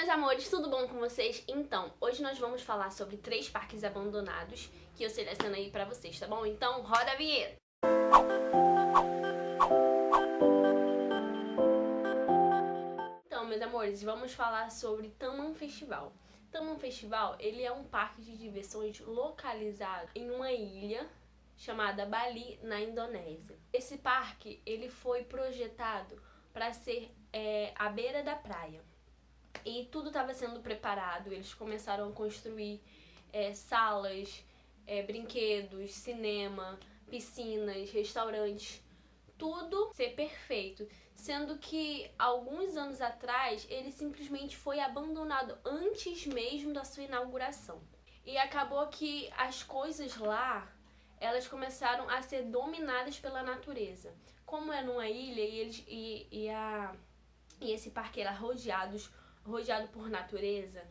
meus amores, tudo bom com vocês? Então, hoje nós vamos falar sobre 3 parques abandonados que eu selecionei pra vocês, tá bom? Então, roda a vinheta! Então, meus amores, vamos falar sobre Taman Festival. Taman Festival, ele é um parque de diversões localizado em uma ilha chamada Bali, na Indonésia. Esse parque, ele foi projetado para ser à beira da praia. E tudo estava sendo preparado, eles começaram a construir salas, brinquedos, cinema, piscinas, restaurantes, tudo ser perfeito. Sendo que alguns anos atrás ele simplesmente foi abandonado antes mesmo da sua inauguração. E acabou que as coisas lá, elas começaram a ser dominadas pela natureza. Como é numa ilha e esse parque era rodeado por natureza,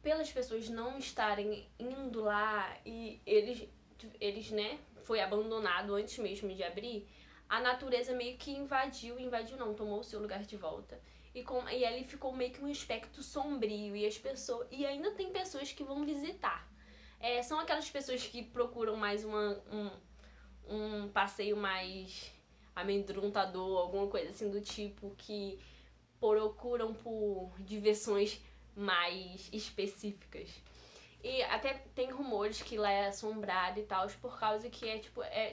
pelas pessoas não estarem indo lá e eles né, foi abandonado antes mesmo de abrir, a natureza meio que invadiu não, tomou o seu lugar de volta. E ali ficou meio que um aspecto sombrio e ainda tem pessoas que vão visitar. São aquelas pessoas que procuram mais um passeio mais amedrontador, alguma coisa assim do tipo, que procuram por diversões mais específicas. E até tem rumores que lá é assombrado e tal, por causa que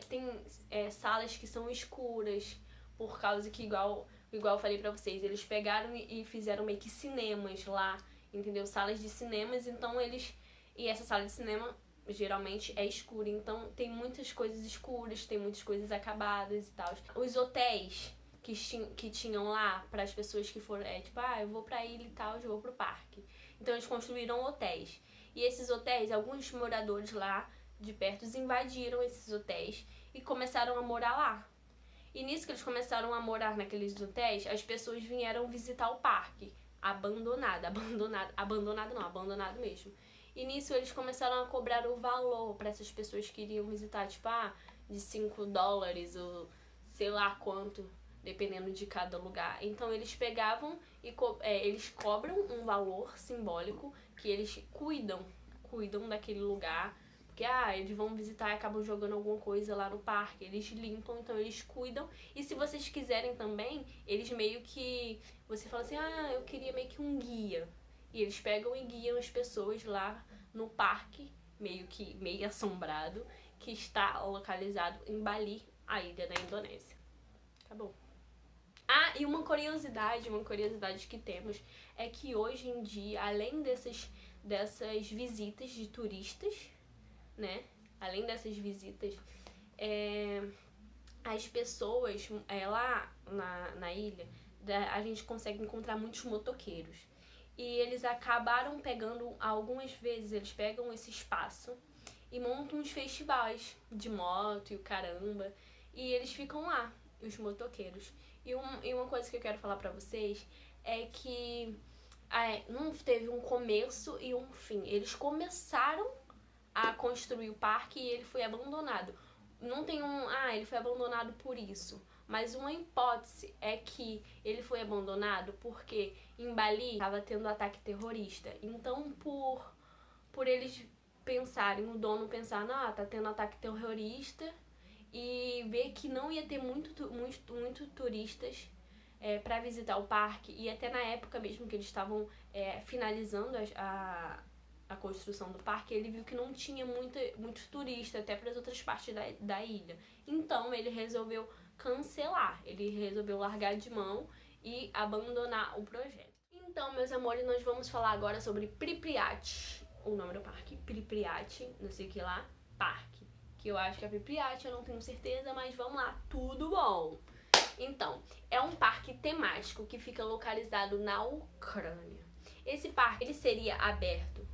tem salas que são escuras, por causa que, igual eu falei pra vocês, eles pegaram e fizeram meio que cinemas lá, entendeu? Salas de cinemas, então e essa sala de cinema geralmente é escura, então tem muitas coisas escuras, tem muitas coisas acabadas e tal. Os hotéis que tinham lá para as pessoas que foram, eu vou pra ilha e tal, eu vou pro parque. Então eles construíram hotéis. E esses hotéis, alguns moradores lá de perto invadiram esses hotéis e começaram a morar lá. E nisso que eles começaram a morar naqueles hotéis, as pessoas vieram visitar o parque, abandonado mesmo. E nisso eles começaram a cobrar o valor para essas pessoas que iriam visitar, de $5 ou sei lá quanto, dependendo de cada lugar. Então eles pegavam e eles cobram um valor simbólico, que eles cuidam daquele lugar, porque eles vão visitar e acabam jogando alguma coisa lá no parque, eles limpam, então eles cuidam. E se vocês quiserem também, eles meio que, você fala assim, eu queria meio que um guia, e eles pegam e guiam as pessoas lá no parque, meio assombrado, que está localizado em Bali, a ilha da Indonésia. Acabou. E uma curiosidade que temos é que hoje em dia, além dessas visitas de turistas, né? Além dessas visitas, as pessoas lá na ilha, a gente consegue encontrar muitos motoqueiros. E eles acabaram pegando, algumas vezes, eles pegam esse espaço e montam uns festivais de moto e o caramba. E eles ficam lá, os motoqueiros. E uma coisa que eu quero falar pra vocês é que não teve um começo e um fim. Eles começaram a construir o parque e ele foi abandonado. Não tem ele foi abandonado por isso. Mas uma hipótese é que ele foi abandonado porque em Bali estava tendo ataque terrorista. Então, por eles pensarem, o dono pensar, tá tendo ataque terrorista, e ver que não ia ter muito turistas para visitar o parque. E até na época mesmo que eles estavam finalizando a construção do parque, ele viu que não tinha muitos turistas, até para as outras partes da ilha. Então ele resolveu cancelar, ele resolveu largar de mão e abandonar o projeto. Então, meus amores, nós vamos falar agora sobre Pripyat, o nome do parque, Pripyat, não sei o que lá, parque. Que eu acho que é Pripyat, eu não tenho certeza, mas vamos lá, tudo bom! Então, é um parque temático que fica localizado na Ucrânia. Esse parque ele seria aberto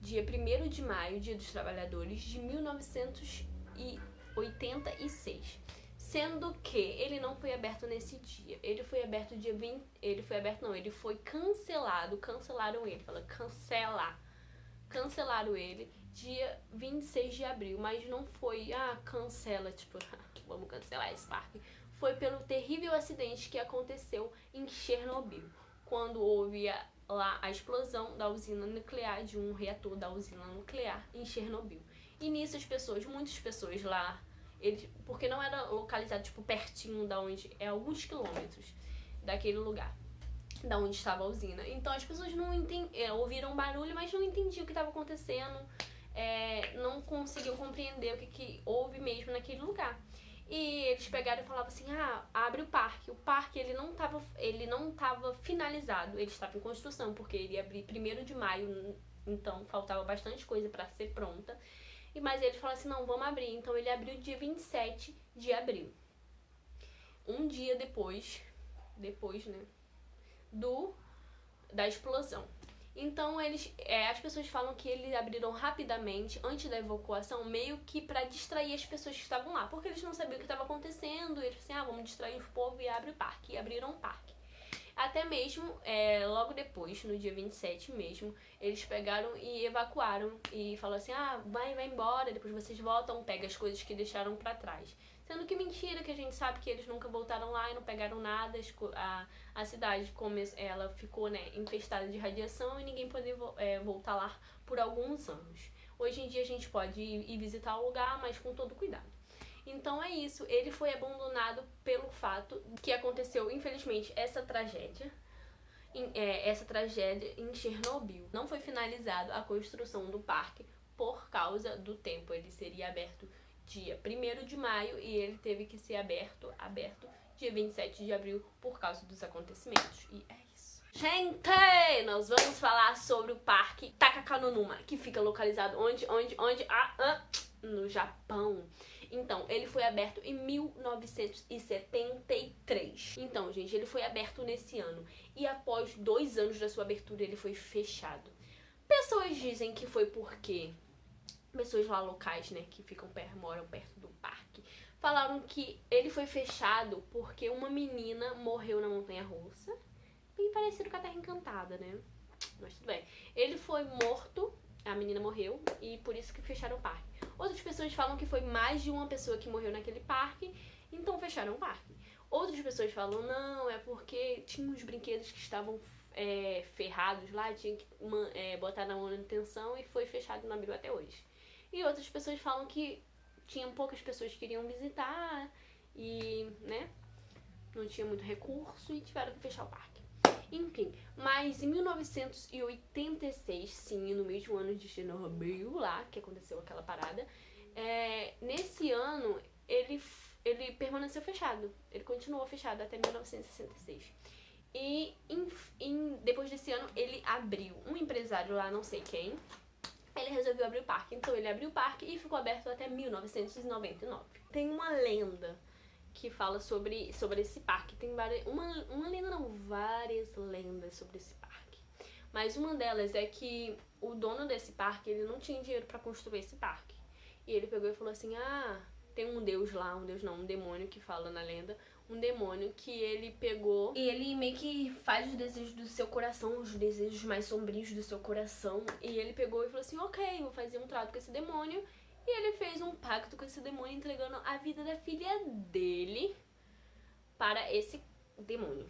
dia 1º de maio, Dia dos Trabalhadores, de 1986. Sendo que ele não foi aberto nesse dia. Ele foi aberto dia 20... Ele foi cancelado. Cancelaram ele. Fala, cancelar. Cancelaram ele dia 26 de abril. Mas não foi, cancela, vamos cancelar esse parque. Foi pelo terrível acidente que aconteceu em Chernobyl. Quando houve lá a explosão da usina nuclear, de um reator da usina nuclear em Chernobyl. E nisso muitas pessoas lá, porque não era localizado tipo pertinho da onde, alguns quilômetros daquele lugar, da onde estava a usina. Então as pessoas não ouviram barulho, mas não entendiam o que estava acontecendo, não conseguiam compreender o que houve mesmo naquele lugar. E eles pegaram e falavam assim, abre o parque. O parque, ele não tava finalizado, ele estava em construção, porque ele ia abrir 1º de maio, então faltava bastante coisa para ser pronta. Mas eles falaram assim, não, vamos abrir. Então ele abriu dia 27 de abril. Um dia depois, né, da explosão. Então as pessoas falam que eles abriram rapidamente, antes da evacuação, meio que pra distrair as pessoas que estavam lá, porque eles não sabiam o que estava acontecendo, e eles falaram assim, vamos distrair o povo e abre o parque, e abriram o parque. Até mesmo, logo depois, no dia 27 mesmo, eles pegaram e evacuaram e falaram assim, vai embora, depois vocês voltam, pega as coisas que deixaram pra trás. Sendo que mentira, que a gente sabe que eles nunca voltaram lá e não pegaram nada. A cidade, ela ficou, né, infestada de radiação e ninguém pôde voltar lá por alguns anos. Hoje em dia a gente pode ir visitar o lugar, mas com todo cuidado. Então é isso, ele foi abandonado pelo fato que aconteceu, infelizmente, essa tragédia em Chernobyl. Não foi finalizado a construção do parque por causa do tempo. Ele seria aberto dia 1º de maio e ele teve que ser aberto dia 27 de abril por causa dos acontecimentos. E é isso. Gente, nós vamos falar sobre o parque Takakanonuma, que fica localizado onde? No Japão. Então, ele foi aberto em 1973. Então, gente, ele foi aberto nesse ano. E após 2 anos da sua abertura, ele foi fechado. Pessoas dizem que foi porque pessoas lá locais, né, que moram perto do parque, falaram que ele foi fechado porque uma menina morreu na montanha-russa. Bem parecido com a Terra Encantada, né? Mas tudo bem. Ele foi morto, a menina morreu, e por isso que fecharam o parque. Outras pessoas falam que foi mais de uma pessoa que morreu naquele parque, então fecharam o parque. Outras pessoas falam, não, é porque tinha uns brinquedos que estavam ferrados lá, tinha que botar na manutenção e foi fechado e não abriu até hoje. E outras pessoas falam que tinham poucas pessoas que queriam visitar e, né, não tinha muito recurso e tiveram que fechar o parque. Enfim, mas em 1986, sim, no mesmo ano de Chernobyl, lá, que aconteceu aquela parada, nesse ano ele permaneceu fechado. Ele continuou fechado até 1966. E depois desse ano ele abriu. Um empresário lá, não sei quem, ele resolveu abrir o parque. Então ele abriu o parque e ficou aberto até 1999. Tem uma lenda que fala sobre esse parque. Tem várias lendas sobre esse parque. Mas uma delas é que o dono desse parque, ele não tinha dinheiro pra construir esse parque. E ele pegou e falou assim, tem um deus lá, um demônio que fala na lenda, um demônio que ele pegou e ele meio que faz os desejos do seu coração, os desejos mais sombrios do seu coração. E ele pegou e falou assim, ok, vou fazer um trato com esse demônio. E ele fez um pacto com esse demônio, entregando a vida da filha dele para esse demônio.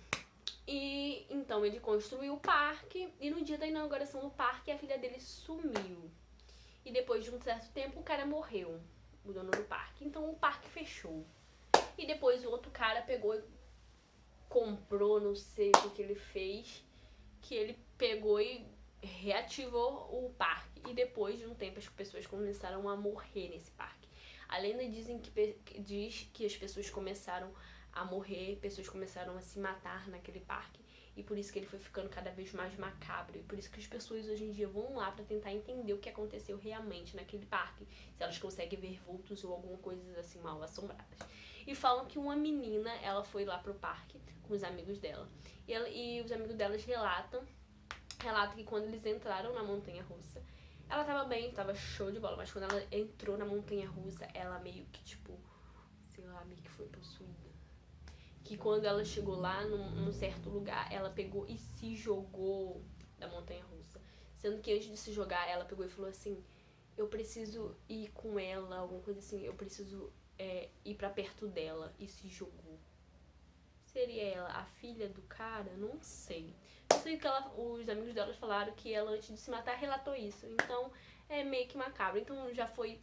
E então ele construiu o parque, e no dia da inauguração do parque, a filha dele sumiu. E depois de um certo tempo, o cara morreu, o dono do parque. Então o parque fechou. E depois o outro cara pegou e comprou, não sei o que ele fez, que ele pegou e reativou o parque. E depois de um tempo as pessoas começaram a morrer nesse parque. A lenda diz que as pessoas começaram a morrer, pessoas começaram a se matar naquele parque. E por isso que ele foi ficando cada vez mais macabro. E por isso que as pessoas hoje em dia vão lá pra tentar entender o que aconteceu realmente naquele parque. Se elas conseguem ver vultos ou alguma coisa assim mal assombradas. E falam que uma menina, ela foi lá pro parque com os amigos dela. E os amigos delas relatam que quando eles entraram na montanha-russa, ela tava bem, tava show de bola. Mas quando ela entrou na montanha-russa, ela meio que tipo, sei lá, meio que foi possuída. Que quando ela chegou lá num certo lugar, ela pegou e se jogou da montanha-russa. Sendo que antes de se jogar, ela pegou e falou assim, eu preciso ir com ela, alguma coisa assim, eu preciso ir pra perto dela, e se jogou. Seria ela a filha do cara? Não sei. sei que os amigos delas falaram que ela, antes de se matar, relatou isso. Então, é meio que macabro. Então, já foi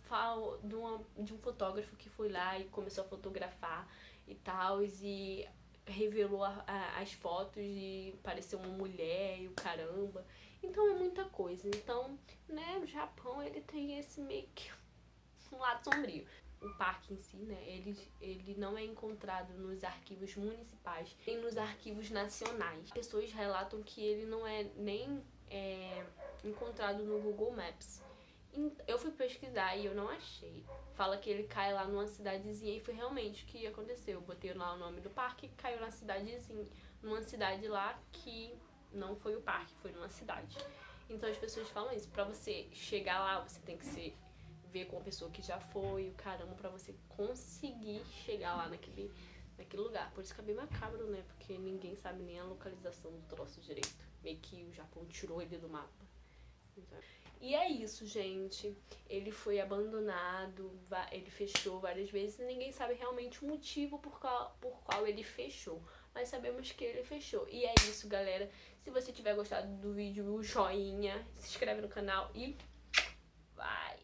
de um fotógrafo que foi lá e começou a fotografar e tal, e revelou as fotos e pareceu uma mulher e o caramba. Então, é muita coisa. Então, né, o Japão, ele tem esse meio que um lado sombrio. O parque em si, né, ele não é encontrado nos arquivos municipais, nem nos arquivos nacionais. Pessoas relatam que ele não é nem encontrado no Google Maps. Eu fui pesquisar e eu não achei. Fala que ele cai lá numa cidadezinha, e foi realmente o que aconteceu. Eu botei lá o nome do parque e caiu na cidadezinha, numa cidade lá que não foi o parque, foi numa cidade. Então as pessoas falam isso, pra você chegar lá, você tem que ver com uma pessoa que já foi, o caramba, pra você conseguir chegar lá naquele lugar. Por isso que é bem macabro, né? Porque ninguém sabe nem a localização do troço direito. Meio que o Japão tirou ele do mapa. Então, e é isso, gente. Ele foi abandonado, ele fechou várias vezes e ninguém sabe realmente o motivo por qual ele fechou. Mas sabemos que ele fechou. E é isso, galera. Se você tiver gostado do vídeo, o joinha, se inscreve no canal e vai!